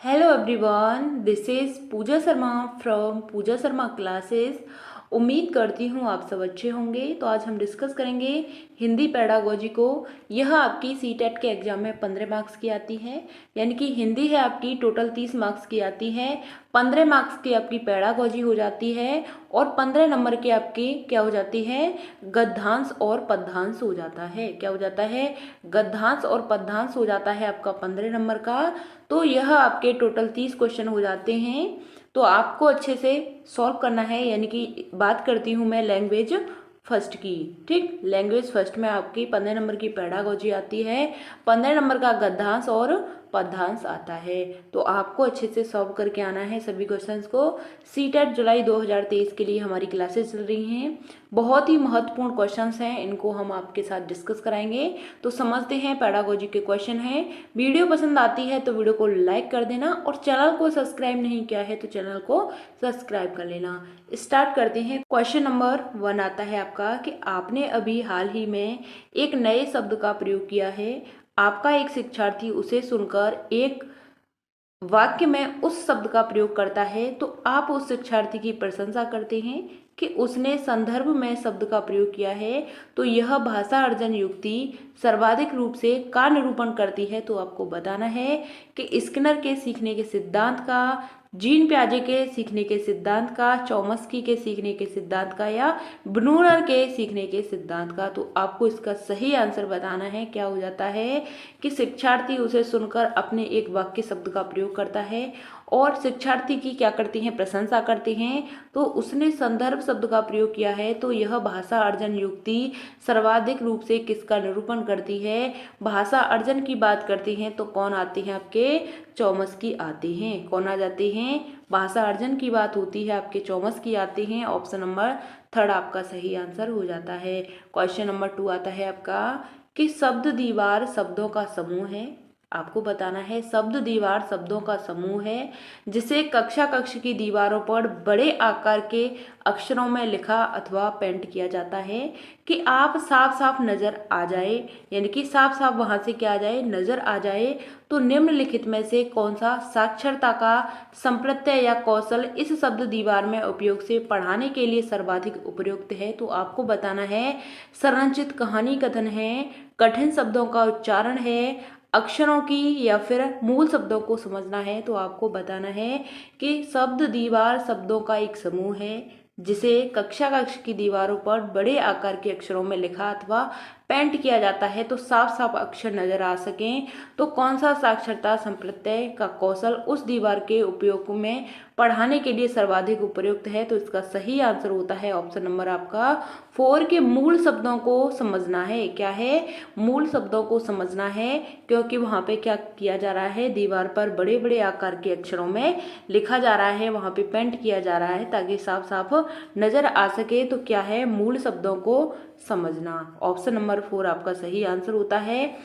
Hello everyone, this is Pooja Sharma from Pooja Sharma classes. उम्मीद करती हूँ आप सब अच्छे होंगे। तो आज हम डिस्कस करेंगे हिंदी पेडागोजी को। यह आपकी सीटेट के एग्जाम में 15 मार्क्स की आती है, यानी कि हिंदी है आपकी टोटल 30 मार्क्स की आती है। 15 मार्क्स की आपकी पेडागोजी हो जाती है और 15 नंबर की आपकी क्या हो जाती है, गद्यांश और पद्यांश हो जाता है। क्या हो जाता है, गद्यांश और पद्यांश हो जाता है आपका 15 नंबर का। तो यह आपके टोटल 30 क्वेश्चन हो जाते हैं। तो आपको अच्छे से सॉल्व करना है, यानी कि बात करती हूँ मैं लैंग्वेज फर्स्ट की। ठीक, लैंग्वेज फर्स्ट में आपकी 15 नंबर की पेडागोजी आती है, 15 नंबर का गद्यांश और पद्यांश आता है। तो आपको अच्छे से सॉल्व करके आना है सभी क्वेश्चंस को। सीटेट जुलाई 2023 के लिए हमारी क्लासेस चल रही हैं। बहुत ही महत्वपूर्ण क्वेश्चंस हैं, इनको हम आपके साथ डिस्कस कराएंगे। तो समझते हैं पेडागोजी के क्वेश्चन हैं। वीडियो पसंद आती है तो वीडियो को लाइक कर देना और चैनल को सब्सक्राइब नहीं किया है तो चैनल को सब्सक्राइब कर लेना। स्टार्ट करते हैं। क्वेश्चन नंबर 1 आता है आपका कि आपने अभी हाल ही में एक नए शब्द का प्रयोग किया है। आपका एक शिक्षार्थी उसे सुनकर एक वाक्य में उस शब्द का प्रयोग करता है, तो आप उस शिक्षार्थी की प्रशंसा करते हैं कि उसने संदर्भ में शब्द का प्रयोग किया है। तो यह भाषा अर्जन युक्ति सर्वाधिक रूप से का निरूपण करती है। तो आपको बताना है कि स्किनर के सीखने के सिद्धांत का, जीन प्याजे के सीखने के सिद्धांत का, चॉम्स्की के सीखने के सिद्धांत का या ब्रूनर के सीखने के सिद्धांत का। तो आपको इसका सही आंसर बताना है। क्या हो जाता है कि शिक्षार्थी उसे सुनकर अपने एक वाक्य शब्द का प्रयोग करता है और शिक्षार्थी की क्या करते हैं, प्रशंसा करते हैं। तो उसने संदर्भ शब्द का प्रयोग किया है। तो यह भाषा अर्जन युक्ति सर्वाधिक रूप से किसका निरूपण करती है, भाषा अर्जन की बात करती हैं। तो कौन आते हैं आपके, चॉम्स्की आते हैं। कौन आ जाते हैं, भाषा अर्जन की बात होती है आपके चॉम्स्की आते हैं। ऑप्शन नंबर 3 आपका सही आंसर हो जाता है। क्वेश्चन नंबर 2 आता है आपका कि शब्द दीवार शब्दों का समूह है। आपको बताना है शब्द दीवार शब्दों का समूह है जिसे कक्षा कक्ष की दीवारों पर बड़े आकार के अक्षरों में लिखा अथवा पेंट किया जाता है कि आप साफ साफ नजर आ जाए, यानी कि साफ साफ वहां से क्या आ जाए, नजर आ जाए। तो निम्नलिखित में से कौन सा साक्षरता का संप्रत्यय या कौशल इस शब्द दीवार में उपयोग से पढ़ाने के लिए सर्वाधिक उपयुक्त है। तो आपको बताना है संरचित कहानी कथन है, कठिन शब्दों का उच्चारण है, अक्षरों की या फिर मूल शब्दों को समझना है। तो आपको बताना है कि शब्द दीवार शब्दों का एक समूह है जिसे कक्षा कक्ष की दीवारों पर बड़े आकार के अक्षरों में लिखा अथवा पेंट किया जाता है तो साफ साफ अक्षर नजर आ सकें। तो कौन सा साक्षरता संप्रत्यय का कौशल उस दीवार के उपयोग में पढ़ाने के लिए सर्वाधिक उपयुक्त है। तो इसका सही आंसर होता है ऑप्शन नंबर आपका 4 के मूल शब्दों को समझना है। क्या है, मूल शब्दों को समझना है, क्योंकि वहाँ पे क्या किया जा रहा है, दीवार पर बड़े बड़े आकार के अक्षरों में लिखा जा रहा है, वहाँ पे पेंट किया जा रहा है ताकि साफ साफ नजर आ सके। तो क्या है, मूल शब्दों को समझना। ऑप्शन नंबर 4 आपका सही आंसर होता है।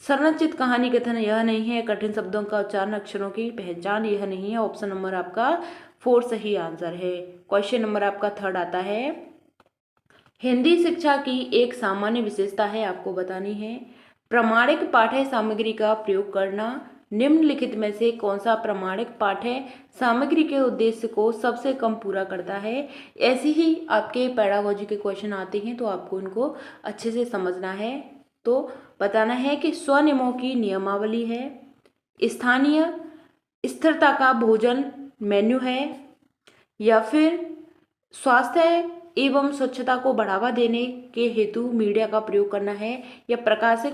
संरचित कहानी कथन यह नहीं है, कठिन शब्दों का उच्चारण अक्षरों की पहचान यह नहीं है। ऑप्शन नंबर आपका 4 सही आंसर है। क्वेश्चन नंबर आपका 3 आता है, हिंदी शिक्षा की एक सामान्य विशेषता है, आपको बतानी है प्रमाणिक पाठ्य सामग्री का प्रयोग करना। निम्नलिखित में से कौन सा प्रमाणिक पाठ्य सामग्री के उद्देश्य को सबसे कम पूरा करता है। ऐसे ही आपके पेडागोजी के क्वेश्चन आते हैं तो आपको इनको अच्छे से समझना है। तो बताना है कि स्वनियमों की नियमावली है, स्थानीय स्थिरता का भोजन मेन्यू है, या फिर स्वास्थ्य एवं स्वच्छता को बढ़ावा देने के हेतु मीडिया का प्रयोग करना है, या प्रकाशित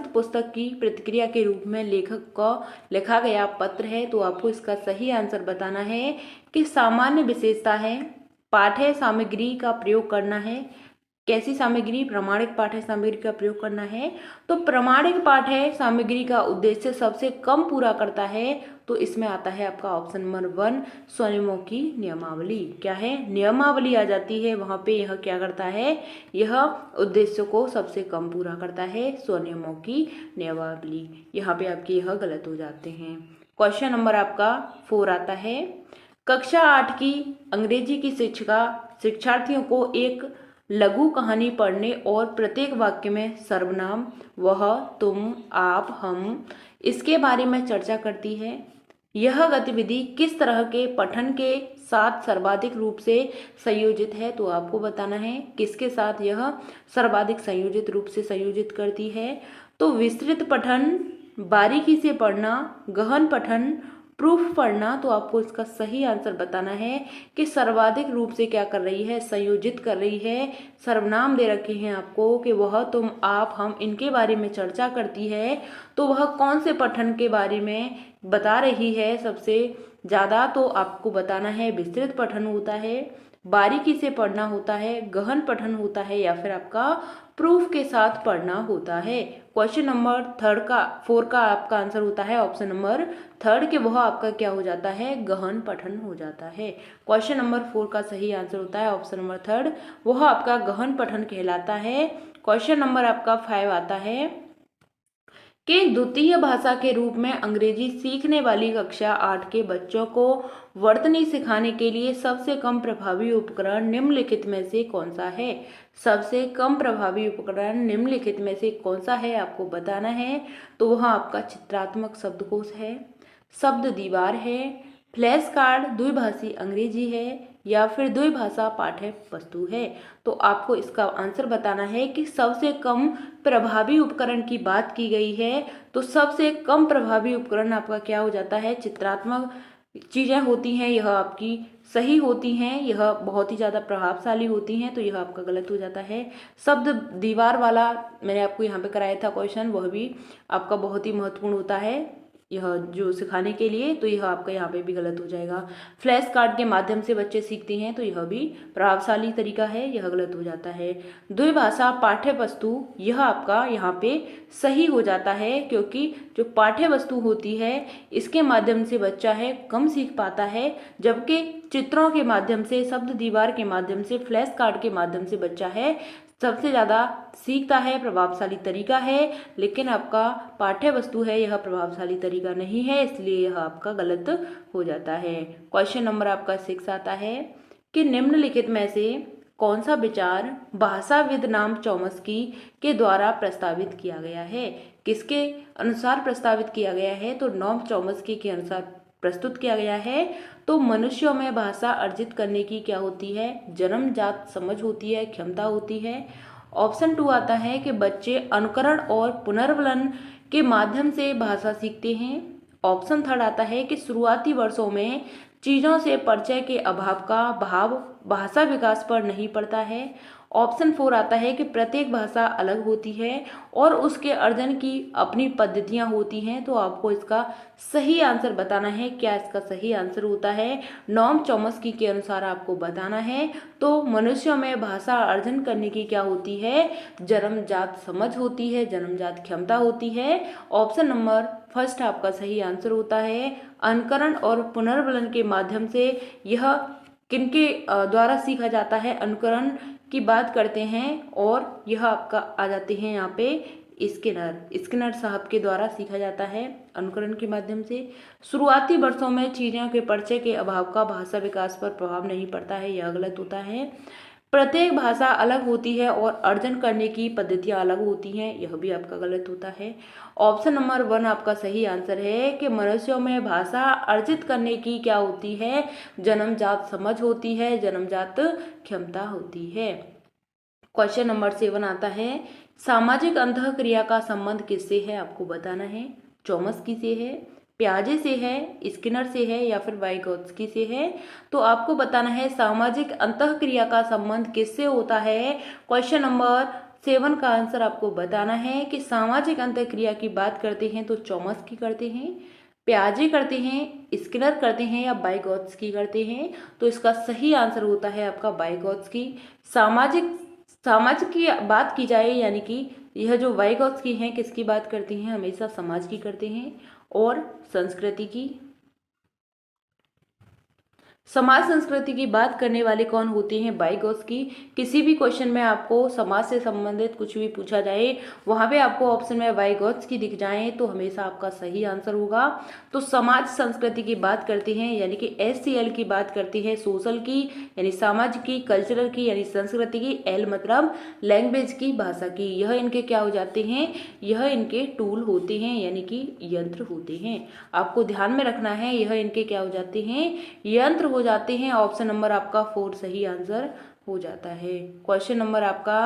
पुस्तक की प्रतिक्रिया के रूप में लेखक का लिखा गया पत्र है। तो आपको इसका सही आंसर बताना है कि सामान्य विशेषता है, पाठ्य सामग्री का प्रयोग करना है। कैसी सामग्री, प्रमाणिक पाठ्य सामग्री का प्रयोग करना है। तो प्रमाणिक पाठ्य सामग्री का उद्देश्य सबसे कम पूरा करता है। तो इसमें आता है आपका ऑप्शन नंबर 1 स्वनियमों की नियमावली। क्या है, नियमावली आ जाती है वहाँ पे। यह क्या करता है, यह उद्देश्य को सबसे कम पूरा करता है, स्वनियमों की नियमावली। यहाँ पे आपके यह गलत हो जाते हैं। क्वेश्चन नंबर आपका 4 आता है, कक्षा 8 की अंग्रेजी की शिक्षिका शिक्षार्थियों को एक लघु कहानी पढ़ने और प्रत्येक वाक्य में सर्वनाम वह, तुम, आप, हम इसके बारे में चर्चा करती है। यह गतिविधि किस तरह के पठन के साथ सर्वाधिक रूप से संयोजित है, तो आपको बताना है किसके साथ यह सर्वाधिक संयोजित रूप से संयोजित करती है। तो विस्तृत पठन, बारीकी से पढ़ना, गहन पठन, प्रूफ पढ़ना। तो आपको इसका सही आंसर बताना है कि सर्वाधिक रूप से क्या कर रही है, संयोजित कर रही है। सर्वनाम दे रखे हैं आपको कि वह, तुम, आप, हम, इनके बारे में चर्चा करती है। तो वह कौन से पठन के बारे में बता रही है सबसे ज़्यादा, तो आपको बताना है विस्तृत पठन होता है, बारीकी से पढ़ना होता है, गहन पठन होता है, या फिर आपका प्रूफ के साथ पढ़ना होता है। क्वेश्चन नंबर 4 का आपका आंसर होता है ऑप्शन नंबर 3 के वह आपका क्या हो जाता है, गहन पठन हो जाता है। क्वेश्चन नंबर 4 का सही आंसर होता है ऑप्शन नंबर 3, वह आपका गहन पठन कहलाता है। क्वेश्चन नंबर आपका 5 आता है कि द्वितीय भाषा के रूप में अंग्रेजी सीखने वाली कक्षा 8 के बच्चों को वर्तनी सिखाने के लिए सबसे कम प्रभावी उपकरण निम्नलिखित में से कौन सा है। सबसे कम प्रभावी उपकरण निम्नलिखित में से कौन सा है, आपको बताना है। तो वह आपका चित्रात्मक शब्दकोश है, शब्द दीवार है, फ्लैश कार्ड द्विभाषी अंग्रेजी है, या फिर द्विभाषा पाठ्य वस्तु है। तो आपको इसका आंसर बताना है कि सबसे कम प्रभावी उपकरण की बात की गई है, तो सबसे कम प्रभावी उपकरण आपका क्या हो जाता है, चित्रात्मक चीज़ें होती हैं, यह आपकी सही होती हैं, यह बहुत ही ज़्यादा प्रभावशाली होती हैं, तो यह आपका गलत हो जाता है। शब्द दीवार वाला मैंने आपको यहाँ पे कराया था क्वेश्चन, वह भी आपका बहुत ही महत्वपूर्ण होता है यह जो सिखाने के लिए, तो यह आपका यहाँ पे भी गलत हो जाएगा। फ्लैश कार्ड के माध्यम से बच्चे सीखते हैं, तो यह भी प्रभावशाली तरीका है, यह गलत हो जाता है। द्विभाषा पाठ्य वस्तु, यह आपका यहाँ पे सही हो जाता है, क्योंकि जो पाठ्य वस्तु होती है इसके माध्यम से बच्चा है कम सीख पाता है, जबकि चित्रों के माध्यम से, शब्द दीवार के माध्यम से, फ्लैश कार्ड के माध्यम से बच्चा है सबसे ज़्यादा सीखता है, प्रभावशाली तरीका है। लेकिन आपका पाठ्य वस्तु है यह प्रभावशाली तरीका नहीं है, इसलिए यह आपका गलत हो जाता है। क्वेश्चन नंबर आपका 6 आता है कि निम्नलिखित में से कौन सा विचार भाषाविद नाम चॉम्स्की के द्वारा प्रस्तावित किया गया है। किसके अनुसार प्रस्तावित किया गया है, तो नॉम चॉम्स्की के अनुसार प्रस्तुत किया गया है। तो मनुष्यों में भाषा अर्जित करने की क्या होती है, जन्मजात समझ होती है, क्षमता होती है। ऑप्शन 2 आता है कि बच्चे अनुकरण और पुनर्वलन के माध्यम से भाषा सीखते हैं। ऑप्शन 3 आता है कि शुरुआती वर्षों में चीज़ों से परिचय के अभाव का भाव भाषा विकास पर नहीं पड़ता है। ऑप्शन 4 आता है कि प्रत्येक भाषा अलग होती है और उसके अर्जन की अपनी पद्धतियाँ होती हैं। तो आपको इसका सही आंसर बताना है, क्या इसका सही आंसर होता है, नॉम चॉम्स्की के अनुसार आपको बताना है। तो मनुष्यों में भाषा अर्जन करने की क्या होती है, जन्मजात समझ होती है, जन्मजात क्षमता होती है। ऑप्शन नंबर 1 आपका सही आंसर होता है। अनुकरण और पुनर्वलन के माध्यम से यह किनके द्वारा सीखा जाता है, अनुकरण की बात करते हैं, और यह आपका आ जाते हैं यहाँ पे स्किनर साहब के द्वारा सीखा जाता है अनुकरण के माध्यम से। शुरुआती वर्षों में चीज़ों के परिचय के अभाव का भाषा विकास पर प्रभाव नहीं पड़ता है, यह गलत होता है। प्रत्येक भाषा अलग होती है और अर्जन करने की पद्धतियाँ अलग होती हैं, यह भी आपका गलत होता है। ऑप्शन नंबर 1 आपका सही आंसर है कि मनुष्यों में भाषा अर्जित करने की क्या होती है, जन्मजात समझ होती है, जन्मजात क्षमता होती है। क्वेश्चन नंबर 7 आता है, सामाजिक अंतःक्रिया का संबंध किससे है, आपको बताना है। चॉम्स्की से है, प्याजे से है, स्किनर से है, या फिर वाइगोत्स्की से है। तो आपको बताना है सामाजिक अंतःक्रिया का संबंध किससे होता है। क्वेश्चन नंबर 7 का आंसर आपको बताना है कि सामाजिक अंतःक्रिया की बात करते हैं तो चॉम्स्की करते हैं, प्याजे करते हैं, स्किनर करते हैं, या वाइगोत्स्की करते हैं। तो इसका सही आंसर होता है आपका वाइगोत्स्की। सामाजिक की बात की जाए, यानी कि यह जो वाइगोत्स्की हैं किसकी बात करती हैं, हमेशा समाज की करते हैं और संस्कृति की। समाज संस्कृति की बात करने वाले कौन होते हैं? वाइगोत्स्की। किसी भी क्वेश्चन में आपको समाज से संबंधित कुछ भी पूछा जाए, वहाँ पे आपको ऑप्शन में वाइगोत्स्की दिख जाए तो हमेशा आपका सही आंसर होगा। तो समाज संस्कृति की बात करते हैं यानी कि SCL की बात करती है, सोशल की यानी समाज की, कल्चरल की यानी संस्कृति की, L मतलब लैंग्वेज की, भाषा की। यह इनके क्या हो जाते हैं? यह इनके टूल होते हैं यानी कि यंत्र होते हैं। आपको ध्यान में रखना है, यह इनके क्या हो जाते हैं? यंत्र हो जाते हैं। ऑप्शन नंबर आपका 4 सही आंसर हो जाता है। क्वेश्चन नंबर आपका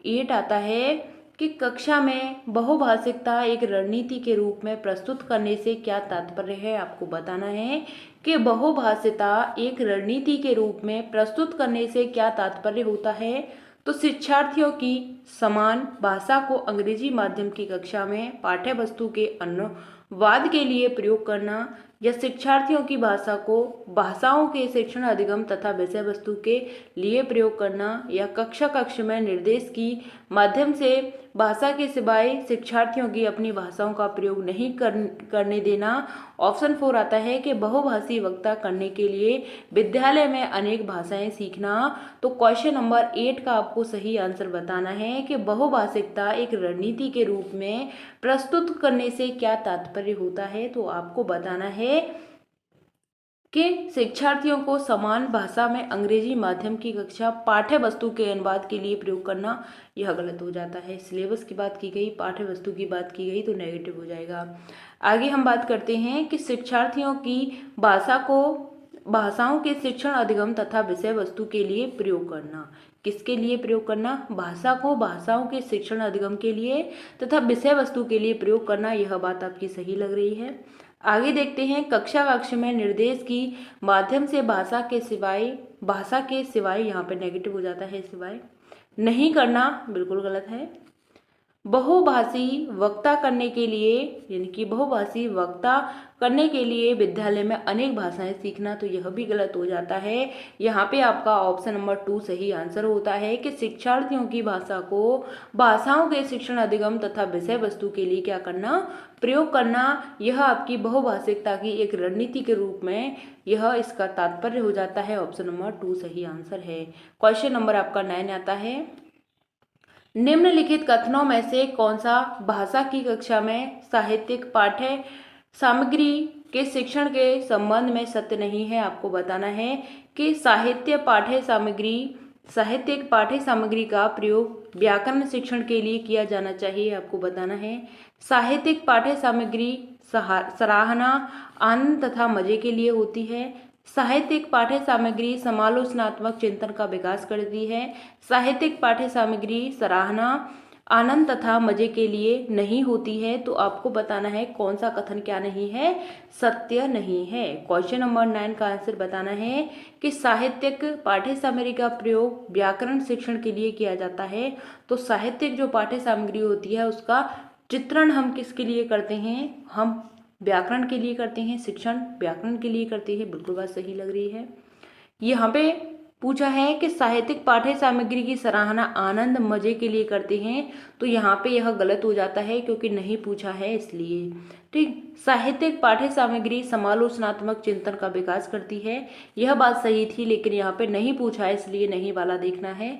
8 आता है कि कक्षा में बहुभाषिकता एक रणनीति के रूप में प्रस्तुत करने से क्या तात्पर्य है? आपको बताना है कि बहुभाषिता एक रणनीति के रूप में प्रस्तुत करने से क्या तात्पर्य होता है। तो शिक्षार्थियों की समान भाषा को अंग्रेजी माध्यम की कक्षा में पाठ्य वस्तु के अनुवाद के लिए प्रयोग करना, या शिक्षार्थियों की भाषा को भाषाओं के शिक्षण अधिगम तथा विषय वस्तु के लिए प्रयोग करना, या कक्षा में निर्देश की माध्यम से भाषा के सिवाय शिक्षार्थियों की अपनी भाषाओं का प्रयोग नहीं करने देना। ऑप्शन 4 आता है कि बहुभाषी वक्ता करने के लिए विद्यालय में अनेक भाषाएं सीखना। तो क्वेश्चन नंबर 8 का आपको सही आंसर बताना है कि बहुभाषिकता एक रणनीति के रूप में प्रस्तुत करने से क्या तात्पर्य होता है। तो आपको बताना है कि शिक्षार्थियों को समान भाषा में अंग्रेजी माध्यम की कक्षा पाठ्य वस्तु के अनुवाद के लिए प्रयोग करना, यह गलत हो जाता है। सिलेबस की बात की गई, पाठ्य वस्तु की बात की गई तो नेगेटिव हो जाएगा। आगे हम बात करते हैं कि शिक्षार्थियों की भाषाओं के शिक्षण अधिगम तथा विषय वस्तु के लिए प्रयोग करना। किसके लिए प्रयोग करना? भाषा को भाषाओं के शिक्षण अधिगम के लिए तथा विषय वस्तु के लिए प्रयोग करना। यह बात आपकी सही लग रही है। आगे देखते हैं, कक्ष में निर्देश की माध्यम से भाषा के सिवाय यहाँ पे नेगेटिव हो जाता है, सिवाय नहीं करना बिल्कुल गलत है। बहुभाषी वक्ता करने के लिए यानी कि बहुभाषी वक्ता करने के लिए विद्यालय में अनेक भाषाएं सीखना, तो यह भी गलत हो जाता है। यहाँ पे आपका ऑप्शन नंबर 2 सही आंसर होता है कि शिक्षार्थियों की भाषा को भाषाओं के शिक्षण अधिगम तथा विषय वस्तु के लिए क्या करना? प्रयोग करना। यह आपकी बहुभाषिकता की एक रणनीति के रूप में यह इसका तात्पर्य हो जाता है। ऑप्शन नंबर 2 सही आंसर है। क्वेश्चन नंबर आपका 9 आता है, निम्नलिखित कथनों में से कौन सा भाषा की कक्षा में साहित्यिक पाठ्य सामग्री के शिक्षण के संबंध में सत्य नहीं है? आपको बताना है कि साहित्यिक पाठ्य सामग्री का प्रयोग व्याकरण शिक्षण के लिए किया जाना चाहिए। आपको बताना है साहित्यिक पाठ्य सामग्री सराहना, आनंद तथा मजे के लिए होती है। साहित्यिक पाठ्य सामग्री समालोचनात्मक चिंतन का विकास करती है। साहित्यिक पाठ्य सामग्री सराहना, आनंद तथा मजे के लिए नहीं होती है। तो आपको बताना है कौन सा कथन क्या नहीं है? सत्य नहीं है। क्वेश्चन नंबर 9 का आंसर बताना है कि साहित्यिक पाठ्य सामग्री का प्रयोग व्याकरण शिक्षण के लिए किया जाता है। तो साहित्यिक जो पाठ्य सामग्री होती है उसका चित्रण हम किसके लिए करते हैं? हम व्याकरण के लिए करते हैं, शिक्षण व्याकरण के लिए करते हैं। बिल्कुल बात सही लग रही है। यहाँ पे पूछा है कि साहित्यिक पाठ्य सामग्री की सराहना आनंद मजे के लिए करते हैं, तो यहाँ पे यह गलत हो जाता है क्योंकि नहीं पूछा है इसलिए। ठीक, साहित्यिक पाठ्य सामग्री समालोचनात्मक चिंतन का विकास करती है, यह बात सही थी, लेकिन यहाँ पे नहीं पूछा है इसलिए नहीं वाला देखना है।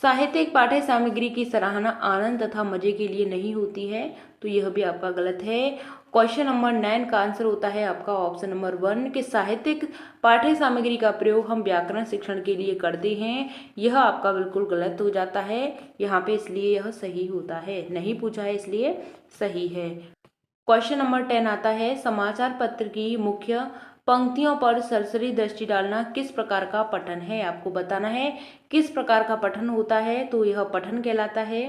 साहित्यिक पाठ्य सामग्री की सराहना आनंद तथा मजे के लिए नहीं होती है, तो यह भी आपका गलत है। क्वेश्चन नंबर 9 का आंसर होता है आपका ऑप्शन नंबर 1 कि साहित्यिक पाठ्य सामग्री का प्रयोग हम व्याकरण शिक्षण के लिए करते हैं। यह आपका बिल्कुल गलत हो जाता है यहाँ पे, इसलिए यह सही होता है। नहीं पूछा है इसलिए सही है। क्वेश्चन नंबर 10 आता है, समाचार पत्र की मुख्य पंक्तियों पर सरसरी दृष्टि डालना किस प्रकार का पठन है? आपको बताना है किस प्रकार का पठन होता है। तो यह पठन कहलाता है।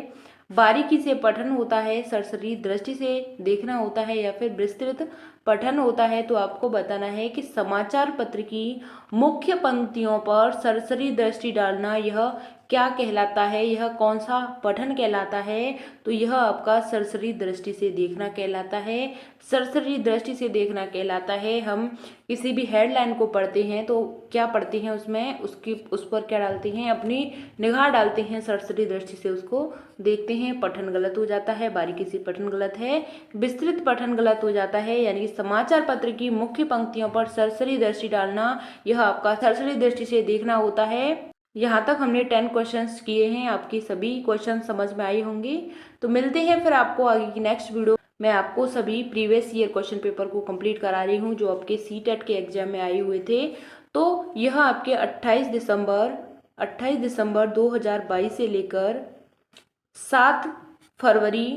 बारीकी से पठन होता है, सरसरी दृष्टि से देखना होता है, या फिर विस्तृत पठन होता है। तो आपको बताना है कि समाचार पत्र की मुख्य पंक्तियों पर सरसरी दृष्टि डालना यह क्या कहलाता है, यह कौन सा पठन कहलाता है, तो यह आपका सरसरी दृष्टि से देखना कहलाता है। सरसरी दृष्टि से देखना कहलाता है, हम किसी भी हेडलाइन को पढ़ते हैं तो क्या पढ़ते हैं, उसमें उस पर क्या डालते हैं, अपनी निगाह डालते हैं, सरसरी दृष्टि से उसको देखते हैं। पठन गलत हो जाता है, बारीकी से पठन गलत है, विस्तृत पठन गलत हो जाता है, यानी कि समाचार पत्र की मुख्य पंक्तियों पर सरसरी दृष्टि डालना, यह आपका सरसरी दृष्टि से देखना होता है। यहाँ तक हमने 10 क्वेश्चंस किए हैं, आपकी सभी क्वेश्चन समझ में आई होंगी। तो मिलते हैं फिर आपको आगे की नेक्स्ट वीडियो। मैं आपको सभी प्रीवियस ईयर क्वेश्चन पेपर को कंप्लीट करा रही हूँ जो आपके सीटेट के एग्जाम में आए हुए थे। तो यह आपके 28 दिसंबर 2022 से लेकर 7 फरवरी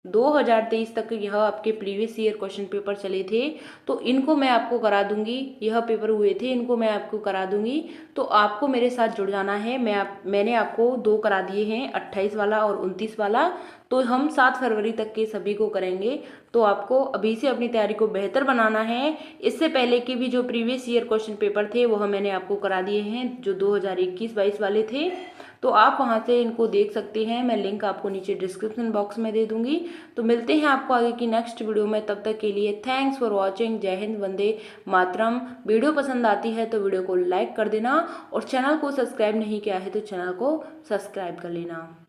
2023 तक यह आपके प्रीवियस ईयर क्वेश्चन पेपर चले थे। तो इनको मैं आपको करा दूंगी, यह पेपर हुए थे, इनको मैं आपको करा दूंगी। तो आपको मेरे साथ जुड़ जाना है। मैंने आपको 2 करा दिए हैं, 28 वाला और 29 वाला। तो हम 7 फरवरी तक के सभी को करेंगे। तो आपको अभी से अपनी तैयारी को बेहतर बनाना है। इससे पहले के भी जो प्रीवियस ईयर क्वेश्चन पेपर थे वह मैंने आपको करा दिए हैं, जो 2021-22 वाले थे। तो आप वहां से इनको देख सकते हैं, मैं लिंक आपको नीचे डिस्क्रिप्शन बॉक्स में दे दूंगी। तो मिलते हैं आपको आगे की नेक्स्ट वीडियो में, तब तक के लिए थैंक्स फॉर वॉचिंग। जय हिंद, वंदे मातरम। वीडियो पसंद आती है तो वीडियो को लाइक कर देना, और चैनल को सब्सक्राइब नहीं किया है तो चैनल को सब्सक्राइब कर लेना।